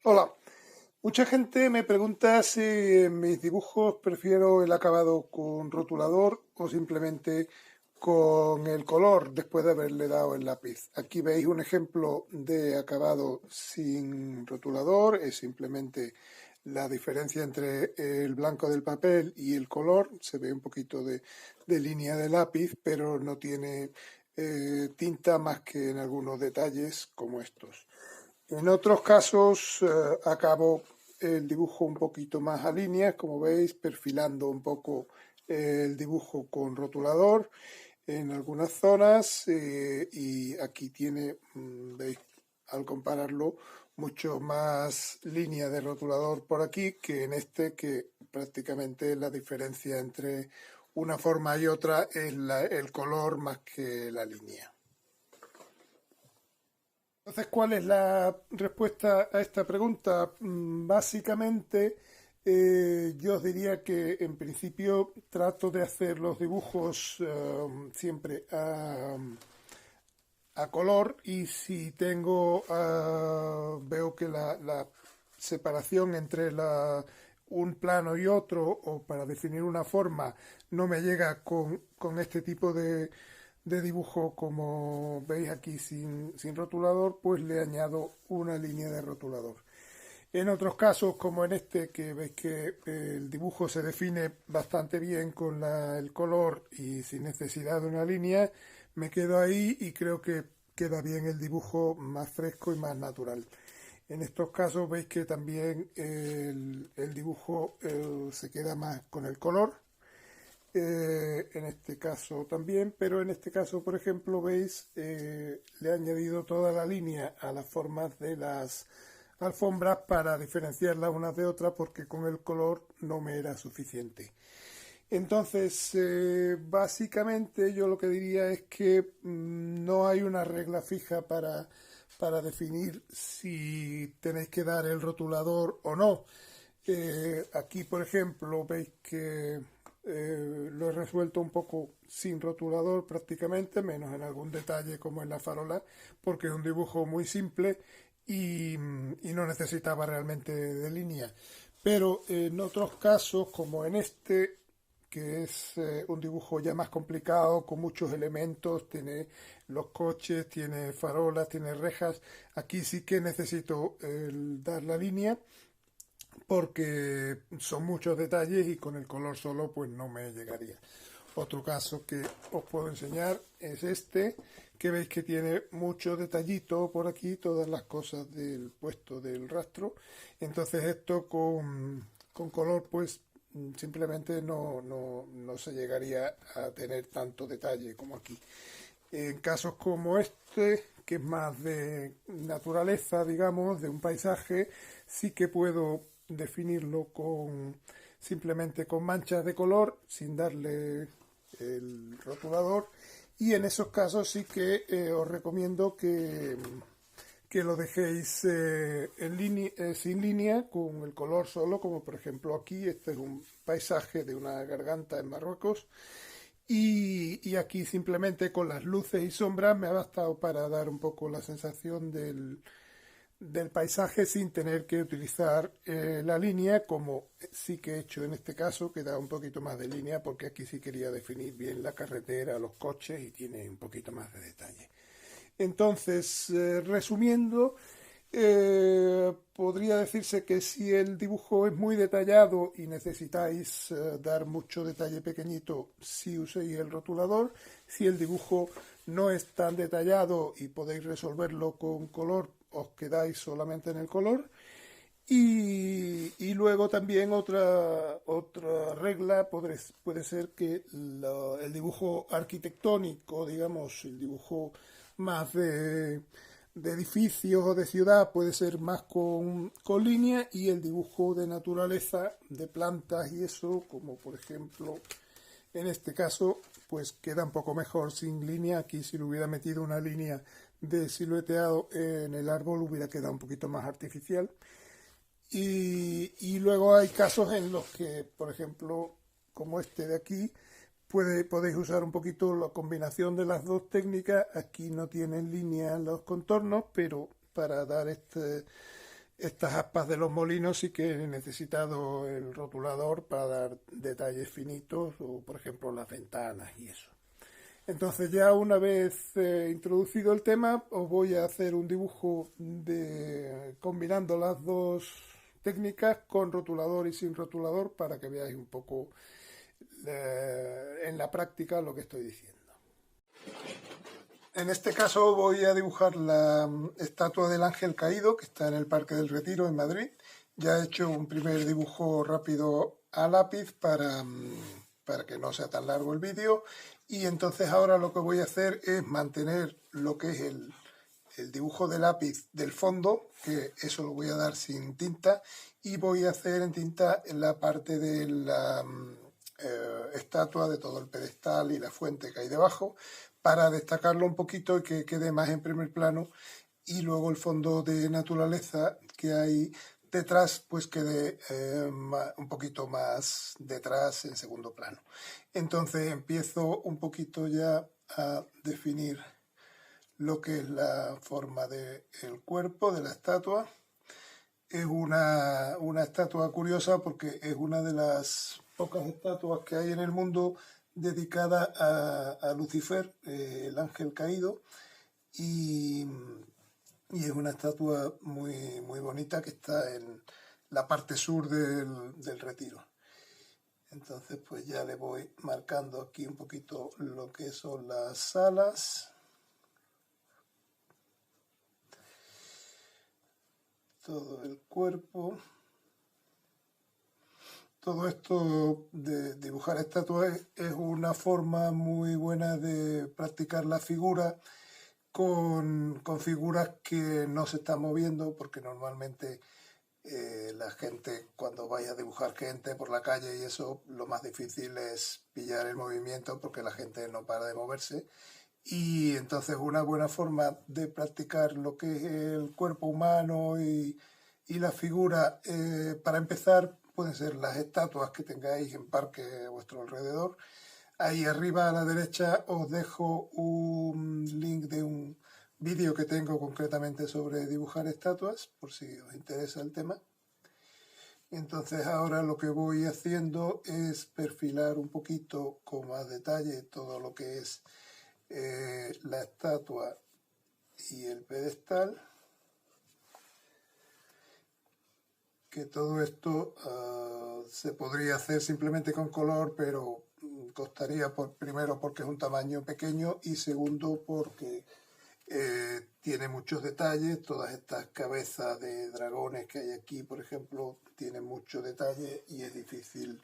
Hola, mucha gente me pregunta si en mis dibujos prefiero el acabado con rotulador o simplemente con el color después de haberle dado el lápiz. Aquí veis un ejemplo de acabado sin rotulador, es simplemente la diferencia entre el blanco del papel y el color. Se ve un poquito de línea de lápiz, pero no tiene tinta más que en algunos detalles como estos. En otros casos acabo el dibujo un poquito más a líneas, como veis, perfilando un poco el dibujo con rotulador en algunas zonas y aquí tiene, veis, al compararlo, mucho más línea de rotulador por aquí que en este, que prácticamente la diferencia entre una forma y otra es el color más que la línea. Entonces, ¿cuál es la respuesta a esta pregunta? Básicamente, yo os diría que en principio trato de hacer los dibujos siempre a color y si tengo, veo que la separación entre un plano y otro o para definir una forma no me llega con este tipo de dibujo como veis aquí sin rotulador, pues le añado una línea de rotulador. En otros casos, como en este, que veis que el dibujo se define bastante bien con el color y sin necesidad de una línea, me quedo ahí y creo que queda bien el dibujo más fresco y más natural. En estos casos veis que también el dibujo se queda más con el color, en este caso también, pero en este caso, por ejemplo, veis, le he añadido toda la línea a las formas de las alfombras para diferenciarlas unas de otras porque con el color no me era suficiente. Entonces, básicamente yo lo que diría es que no hay una regla fija para definir si tenéis que dar el rotulador o no. Aquí, por ejemplo, veis que lo he resuelto un poco sin rotulador prácticamente, menos en algún detalle como en la farola, porque es un dibujo muy simple y no necesitaba realmente de línea. Pero en otros casos, como en este, que es un dibujo ya más complicado, con muchos elementos, tiene los coches, tiene farolas, tiene rejas, aquí sí que necesito dar la línea porque son muchos detalles y con el color solo pues no me llegaría. Otro caso que os puedo enseñar es este, que veis que tiene mucho detallito por aquí, todas las cosas del puesto del rastro. Entonces esto con color pues simplemente no se llegaría a tener tanto detalle como aquí. En casos como este, que es más de naturaleza, digamos, de un paisaje, sí que puedo definirlo simplemente con manchas de color, sin darle el rotulador. Y en esos casos sí que os recomiendo que lo dejéis sin línea, con el color solo, como por ejemplo aquí, este es un paisaje de una garganta en Marruecos, y aquí simplemente con las luces y sombras me ha bastado para dar un poco la sensación del paisaje sin tener que utilizar la línea, como sí que he hecho en este caso, que da un poquito más de línea porque aquí sí quería definir bien la carretera, los coches y tiene un poquito más de detalle. Entonces, resumiendo, podría decirse que si el dibujo es muy detallado y necesitáis dar mucho detalle pequeñito, sí uséis el rotulador. Si el dibujo no es tan detallado y podéis resolverlo con color, os quedáis solamente en el color. Y luego también otra regla puede ser que el dibujo arquitectónico, digamos, el dibujo más de edificios o de ciudad puede ser más con línea, y el dibujo de naturaleza, de plantas y eso, como por ejemplo en este caso, pues queda un poco mejor sin línea. Aquí si le hubiera metido una línea de silueteado en el árbol hubiera quedado un poquito más artificial. Y luego hay casos en los que, por ejemplo, como este de aquí, podéis usar un poquito la combinación de las dos técnicas. Aquí no tienen línea los contornos, pero para dar estas aspas de los molinos sí que he necesitado el rotulador para dar detalles finitos, o por ejemplo las ventanas y eso. Entonces ya una vez introducido el tema, os voy a hacer un dibujo combinando las dos técnicas con rotulador y sin rotulador para que veáis un poco en la práctica lo que estoy diciendo. En este caso voy a dibujar la estatua del Ángel Caído que está en el Parque del Retiro en Madrid. Ya he hecho un primer dibujo rápido a lápiz para que no sea tan largo el vídeo, y entonces ahora lo que voy a hacer es mantener lo que es el dibujo de lápiz del fondo, que eso lo voy a dar sin tinta, y voy a hacer en tinta en la parte de la estatua, de todo el pedestal y la fuente que hay debajo, para destacarlo un poquito y que quede más en primer plano, y luego el fondo de naturaleza que hay detrás pues quede un poquito más detrás en segundo plano. Entonces empiezo un poquito ya a definir lo que es la forma del cuerpo de la estatua. Es una estatua curiosa porque es una de las pocas estatuas que hay en el mundo dedicada a Lucifer, el ángel caído, y es una estatua muy, muy bonita que está en la parte sur del Retiro. Entonces pues ya le voy marcando aquí un poquito lo que son las alas. Todo el cuerpo. Todo esto de dibujar estatuas es una forma muy buena de practicar la figura con figuras que no se están moviendo, porque normalmente la gente, cuando vaya a dibujar gente por la calle y eso, lo más difícil es pillar el movimiento porque la gente no para de moverse. Y entonces una buena forma de practicar lo que es el cuerpo humano y la figura, para empezar, pueden ser las estatuas que tengáis en parque a vuestro alrededor. Ahí arriba a la derecha os dejo un link de un vídeo que tengo concretamente sobre dibujar estatuas, por si os interesa el tema. Entonces ahora lo que voy haciendo es perfilar un poquito con más detalle todo lo que es la estatua y el pedestal. Que todo esto se podría hacer simplemente con color, pero costaría primero porque es un tamaño pequeño, y segundo porque tiene muchos detalles. Todas estas cabezas de dragones que hay aquí, por ejemplo, tienen mucho detalle y es difícil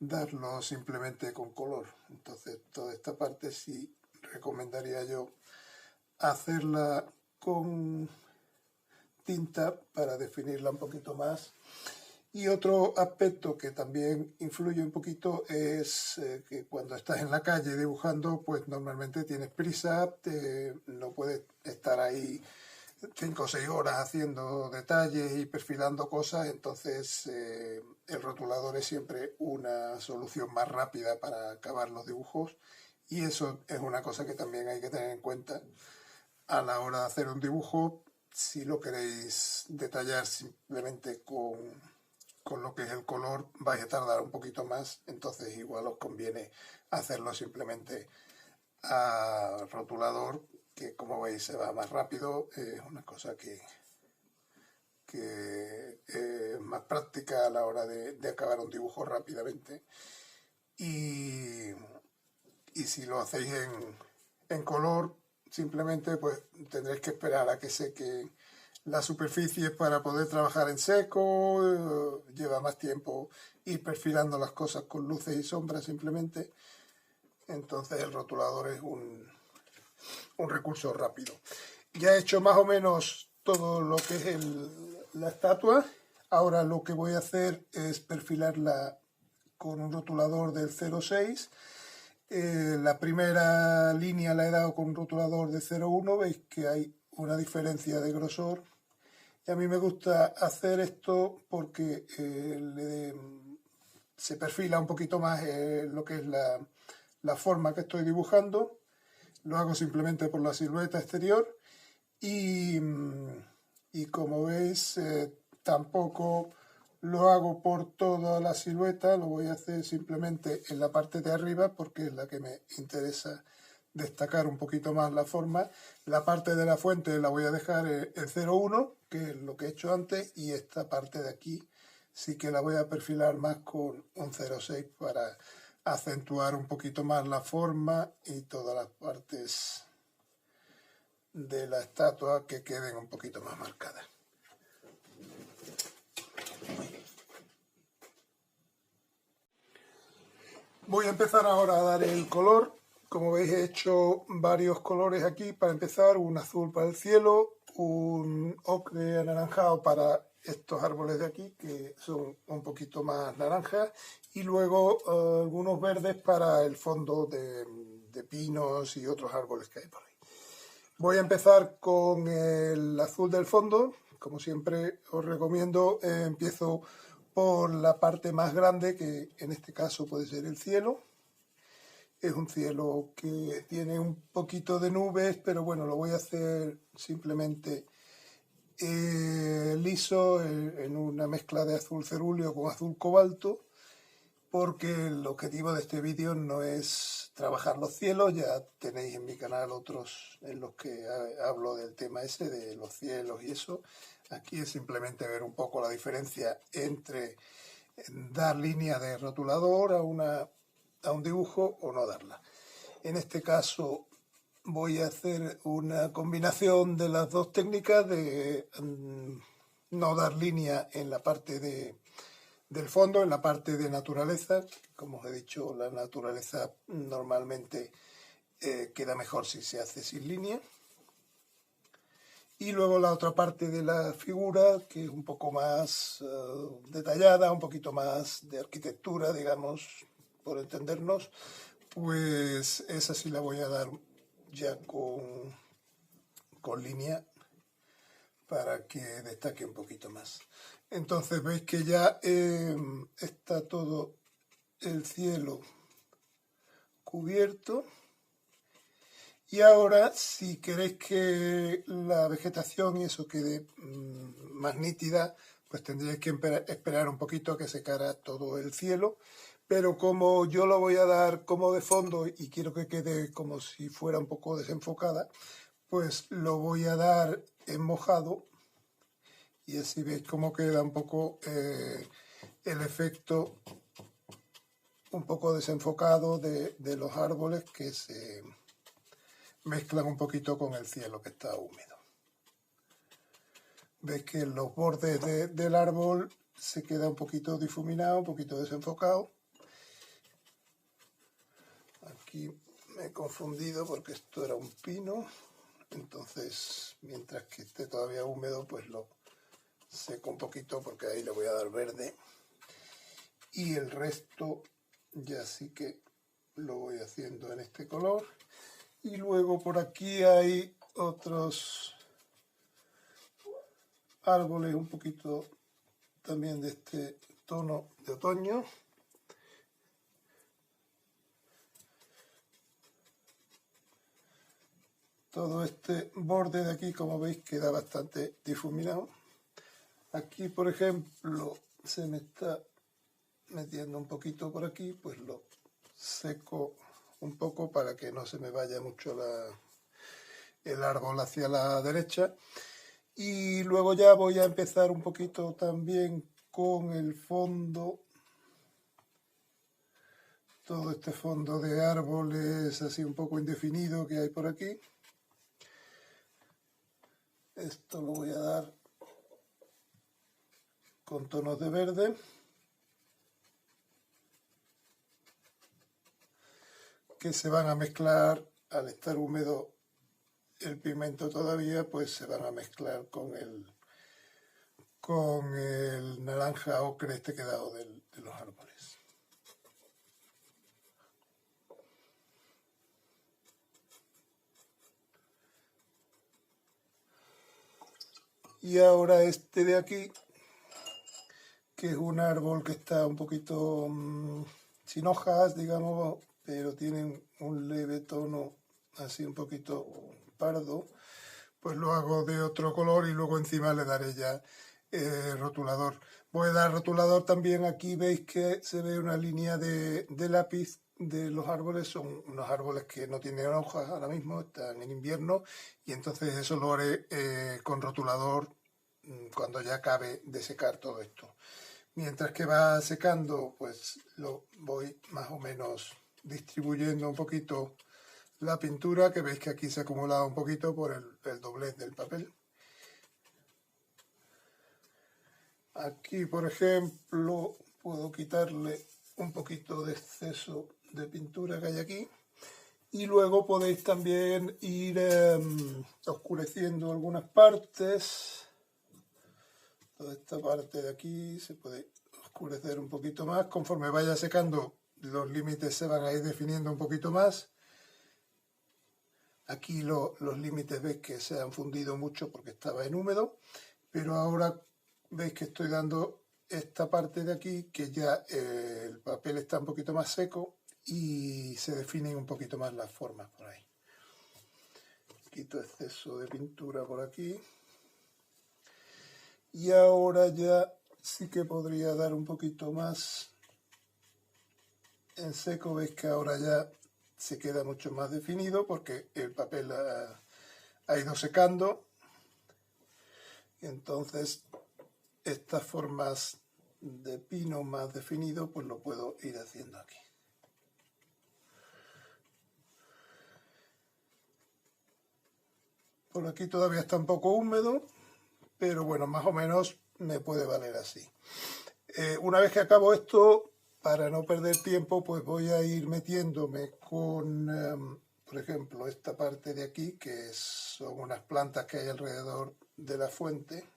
darlo simplemente con color. Entonces toda esta parte sí recomendaría yo hacerla con tinta para definirla un poquito más. Y otro aspecto que también influye un poquito es que cuando estás en la calle dibujando, pues normalmente tienes prisa, no puedes estar ahí 5 o 6 horas haciendo detalles y perfilando cosas. Entonces el rotulador es siempre una solución más rápida para acabar los dibujos, y eso es una cosa que también hay que tener en cuenta a la hora de hacer un dibujo. Si lo queréis detallar simplemente con lo que es el color, vais a tardar un poquito más, entonces igual os conviene hacerlo simplemente a rotulador, que como veis se va más rápido. Es una cosa que es más práctica a la hora de acabar un dibujo rápidamente. Y si lo hacéis en color, simplemente pues tendréis que esperar a que seque la superficie para poder trabajar en seco. Lleva más tiempo ir perfilando las cosas con luces y sombras simplemente. Entonces el rotulador es un recurso rápido. Ya he hecho más o menos todo lo que es la estatua. Ahora lo que voy a hacer es perfilarla con un rotulador del 0,6. La primera línea la he dado con un rotulador de 0,1. Veis que hay una diferencia de grosor. Y a mí me gusta hacer esto porque se perfila un poquito más lo que es la forma que estoy dibujando. Lo hago simplemente por la silueta exterior, y como veis tampoco lo hago por toda la silueta, lo voy a hacer simplemente en la parte de arriba porque es la que me interesa destacar un poquito más la forma. La parte de la fuente la voy a dejar en 0,1, que es lo que he hecho antes, y esta parte de aquí sí que la voy a perfilar más con un 0,6 para acentuar un poquito más la forma y todas las partes de la estatua que queden un poquito más marcadas. Voy a empezar ahora a dar el color. Como veis, he hecho varios colores aquí para empezar: un azul para el cielo, un ocre anaranjado para estos árboles de aquí, que son un poquito más naranjas, y luego algunos verdes para el fondo de pinos y otros árboles que hay por ahí. Voy a empezar con el azul del fondo. Como siempre os recomiendo, empiezo por la parte más grande, que en este caso puede ser el cielo. Es un cielo que tiene un poquito de nubes, pero bueno, lo voy a hacer simplemente liso, en una mezcla de azul cerúleo con azul cobalto, porque el objetivo de este vídeo no es trabajar los cielos. Ya tenéis en mi canal otros en los que hablo del tema ese, de los cielos y eso. Aquí es simplemente ver un poco la diferencia entre dar línea de rotulador a un dibujo o no darla. En este caso voy a hacer una combinación de las dos técnicas, de no dar línea en la parte del fondo, en la parte de naturaleza. Como os he dicho, la naturaleza normalmente queda mejor si se hace sin línea. Y luego la otra parte de la figura, que es un poco más detallada, un poquito más de arquitectura, digamos, por entendernos, pues esa sí la voy a dar ya con línea para que destaque un poquito más. Entonces veis que ya está todo el cielo cubierto. Y ahora, si queréis que la vegetación y eso quede más nítida, pues tendríais que esperar un poquito a que secara todo el cielo. Pero como yo lo voy a dar como de fondo y quiero que quede como si fuera un poco desenfocada, pues lo voy a dar en mojado, y así veis cómo queda un poco el efecto un poco desenfocado de los árboles, que se mezclan un poquito con el cielo que está húmedo. Veis que en los bordes del árbol se queda un poquito difuminado, un poquito desenfocado. Aquí me he confundido porque esto era un pino, entonces mientras que esté todavía húmedo pues lo seco un poquito, porque ahí le voy a dar verde, y el resto ya sí que lo voy haciendo en este color. Y luego por aquí hay otros árboles un poquito también de este tono de otoño. Todo este borde de aquí, como veis, queda bastante difuminado. Aquí, por ejemplo, se me está metiendo un poquito por aquí, pues lo seco un poco para que no se me vaya mucho el árbol hacia la derecha. Y luego ya voy a empezar un poquito también con el fondo, todo este fondo de árboles así un poco indefinido que hay por aquí. Esto lo voy a dar con tonos de verde, que se van a mezclar al estar húmedo el pigmento todavía, pues se van a mezclar con el naranja ocre este quedado de los árboles. Y ahora este de aquí, que es un árbol que está un poquito sin hojas, digamos, pero tiene un leve tono así un poquito pardo, pues lo hago de otro color y luego encima le daré ya rotulador. Voy a dar rotulador también. Aquí veis que se ve una línea de lápiz de los árboles. Son unos árboles que no tienen hojas ahora mismo, están en invierno, y entonces eso lo haré con rotulador cuando ya acabe de secar todo esto. Mientras que va secando, pues lo voy más o menos distribuyendo un poquito la pintura, que veis que aquí se ha acumulado un poquito por el doblez del papel. Aquí, por ejemplo, puedo quitarle un poquito de exceso de pintura que hay aquí. Y luego podéis también ir oscureciendo algunas partes. Toda esta parte de aquí se puede oscurecer un poquito más. Conforme vaya secando, los límites se van a ir definiendo un poquito más. Aquí los límites veis que se han fundido mucho porque estaba en húmedo, pero ahora veis que estoy dando esta parte de aquí, que ya el papel está un poquito más seco y se definen un poquito más las formas por ahí. Quito exceso de pintura por aquí. Y ahora ya sí que podría dar un poquito más en seco. Veis que ahora ya se queda mucho más definido porque el papel ha ido secando. Y entonces estas formas de pino más definido pues lo puedo ir haciendo aquí. Por aquí todavía está un poco húmedo, pero bueno, más o menos me puede valer así. Una vez que acabo esto, para no perder tiempo, pues voy a ir metiéndome con, por ejemplo, esta parte de aquí, que son unas plantas que hay alrededor de la fuente.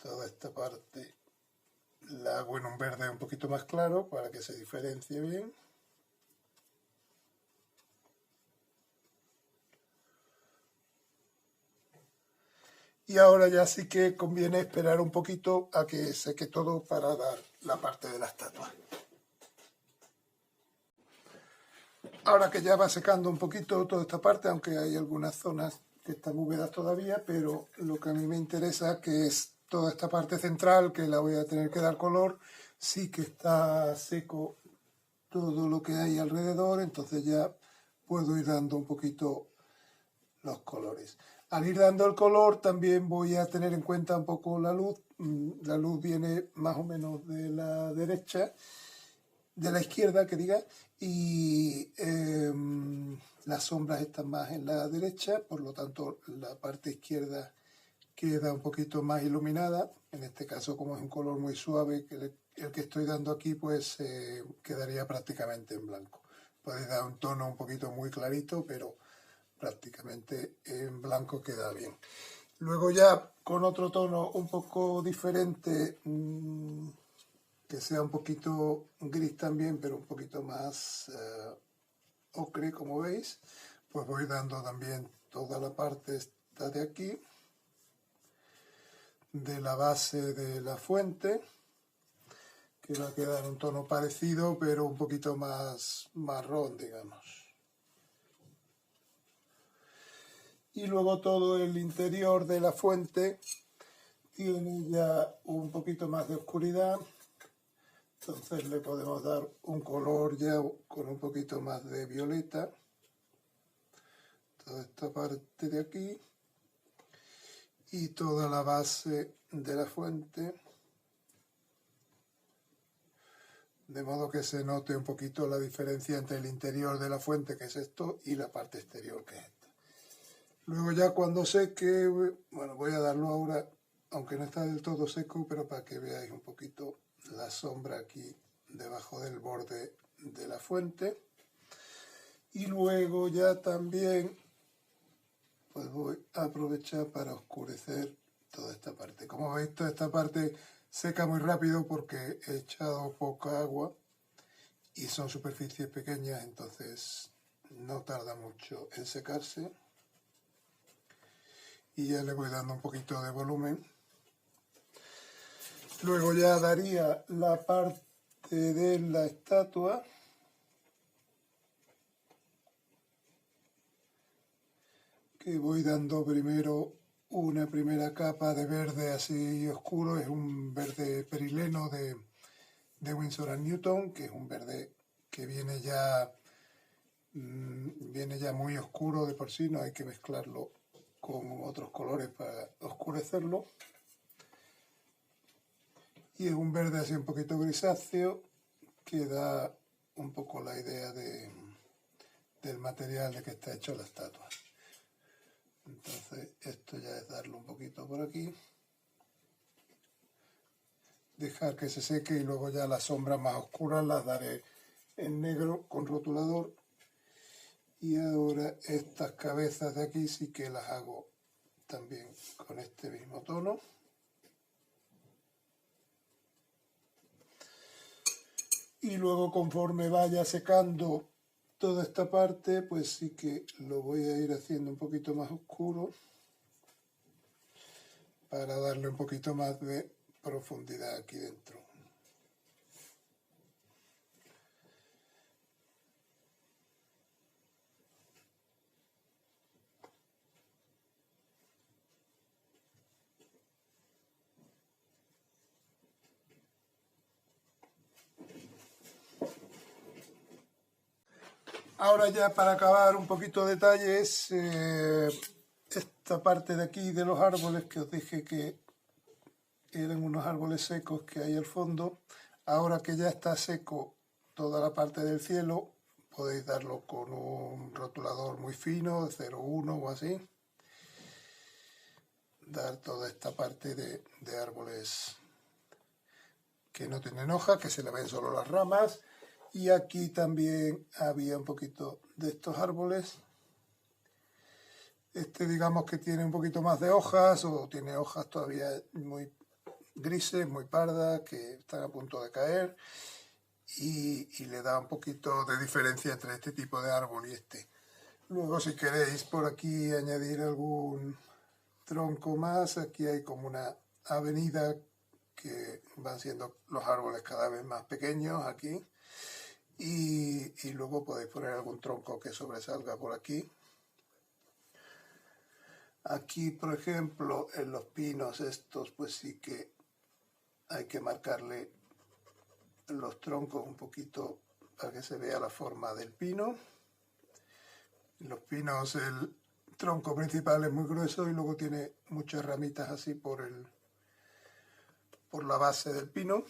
Toda esta parte la hago en un verde un poquito más claro para que se diferencie bien. Y ahora ya sí que conviene esperar un poquito a que seque todo para dar la parte de la estatua. Ahora que ya va secando un poquito toda esta parte, aunque hay algunas zonas que están húmedas todavía, pero lo que a mí me interesa, que es toda esta parte central, que la voy a tener que dar color, sí que está seco todo lo que hay alrededor, entonces ya puedo ir dando un poquito los colores. Al ir dando el color también voy a tener en cuenta un poco la luz. La luz viene más o menos de la derecha, de la izquierda que diga, y las sombras están más en la derecha, por lo tanto la parte izquierda queda un poquito más iluminada. En este caso, como es un color muy suave, el que estoy dando aquí, pues quedaría prácticamente en blanco. Podéis dar un tono un poquito muy clarito, pero prácticamente en blanco queda bien. Luego ya con otro tono un poco diferente, que sea un poquito gris también, pero un poquito más ocre, como veis, pues voy dando también toda la parte esta de aquí, de la base de la fuente, que va a quedar un tono parecido, pero un poquito más marrón, digamos. Y luego todo el interior de la fuente tiene ya un poquito más de oscuridad, entonces le podemos dar un color ya con un poquito más de violeta. Toda esta parte de aquí y toda la base de la fuente, de modo que se note un poquito la diferencia entre el interior de la fuente, que es esto, y la parte exterior, que es esta. Luego ya cuando seque, bueno, voy a darlo ahora, aunque no está del todo seco, pero para que veáis un poquito la sombra aquí debajo del borde de la fuente. Y luego ya también pues voy a aprovechar para oscurecer toda esta parte. Como veis, toda esta parte seca muy rápido porque he echado poca agua y son superficies pequeñas, entonces no tarda mucho en secarse. Y ya le voy dando un poquito de volumen. Luego ya daría la parte de la estatua, que voy dando primero una primera capa de verde así oscuro, es un verde perileno de Winsor & Newton, que es un verde que viene ya muy oscuro de por sí, no hay que mezclarlo con otros colores para oscurecerlo. Y es un verde así un poquito grisáceo que da un poco la idea del material de que está hecho la estatua. Entonces esto ya es darle un poquito por aquí, dejar que se seque y luego ya las sombras más oscuras las daré en negro con rotulador. Y ahora estas cabezas de aquí sí que las hago también con este mismo tono. Y luego conforme vaya secando toda esta parte, pues sí que lo voy a ir haciendo un poquito más oscuro para darle un poquito más de profundidad aquí dentro. Ahora ya para acabar un poquito de detalles, esta parte de aquí de los árboles que os dije que eran unos árboles secos que hay al fondo, ahora que ya está seco toda la parte del cielo, podéis darlo con un rotulador muy fino, de 0,1 o así, dar toda esta parte de árboles que no tienen hojas, que se le ven solo las ramas. Y aquí también había un poquito de estos árboles. Este digamos que tiene un poquito más de hojas, o tiene hojas todavía muy grises, muy pardas, que están a punto de caer. Y le da un poquito de diferencia entre este tipo de árbol y este. Luego si queréis por aquí añadir algún tronco más, aquí hay como una avenida que van siendo los árboles cada vez más pequeños aquí. Y luego podéis poner algún tronco que sobresalga por aquí. Aquí, por ejemplo, en los pinos estos, pues sí que hay que marcarle los troncos un poquito para que se vea la forma del pino. En los pinos el tronco principal es muy grueso y luego tiene muchas ramitas así por la base del pino.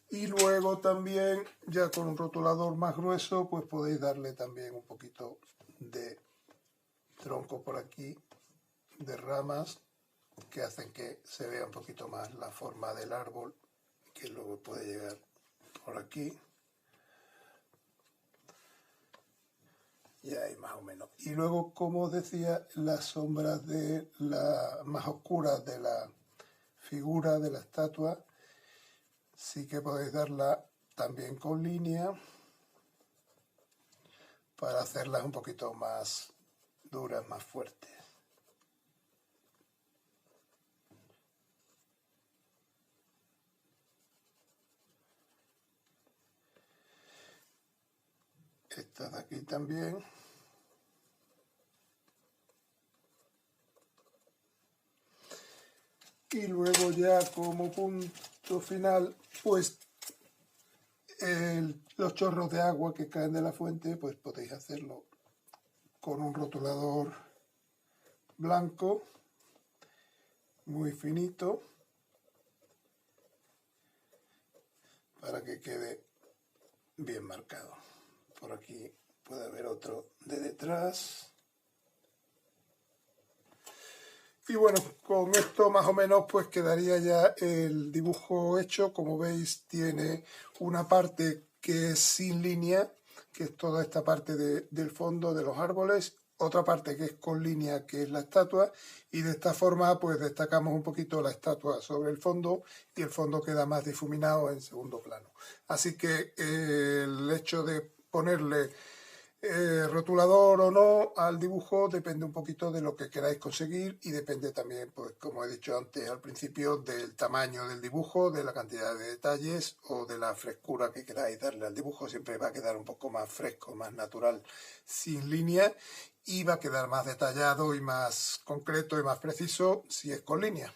Y luego también, ya con un rotulador más grueso, pues podéis darle también un poquito de tronco por aquí, de ramas, que hacen que se vea un poquito más la forma del árbol, que luego puede llegar por aquí. Y ahí más o menos. Y luego, como os decía, las sombras más oscuras de la figura de la estatua, sí que podéis darla también con línea para hacerlas un poquito más duras, más fuertes. Esta de aquí también. Y luego ya como punto final, pues los chorros de agua que caen de la fuente, pues podéis hacerlo con un rotulador blanco, muy finito, para que quede bien marcado. Por aquí puede haber otro de detrás. Y bueno, con esto más o menos pues quedaría ya el dibujo hecho. Como veis, tiene una parte que es sin línea, que es toda esta parte del fondo de los árboles, otra parte que es con línea, que es la estatua, y de esta forma pues destacamos un poquito la estatua sobre el fondo y el fondo queda más difuminado en segundo plano. Así que el hecho de ponerle rotulador o no al dibujo depende un poquito de lo que queráis conseguir y depende también, pues como he dicho antes al principio, del tamaño del dibujo, de la cantidad de detalles o de la frescura que queráis darle al dibujo. Siempre va a quedar un poco más fresco, más natural, sin línea, y va a quedar más detallado y más concreto y más preciso si es con línea.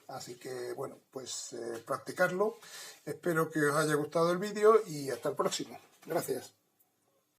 Así que bueno, pues practicarlo. Espero que os haya gustado el vídeo y hasta el próximo. Gracias.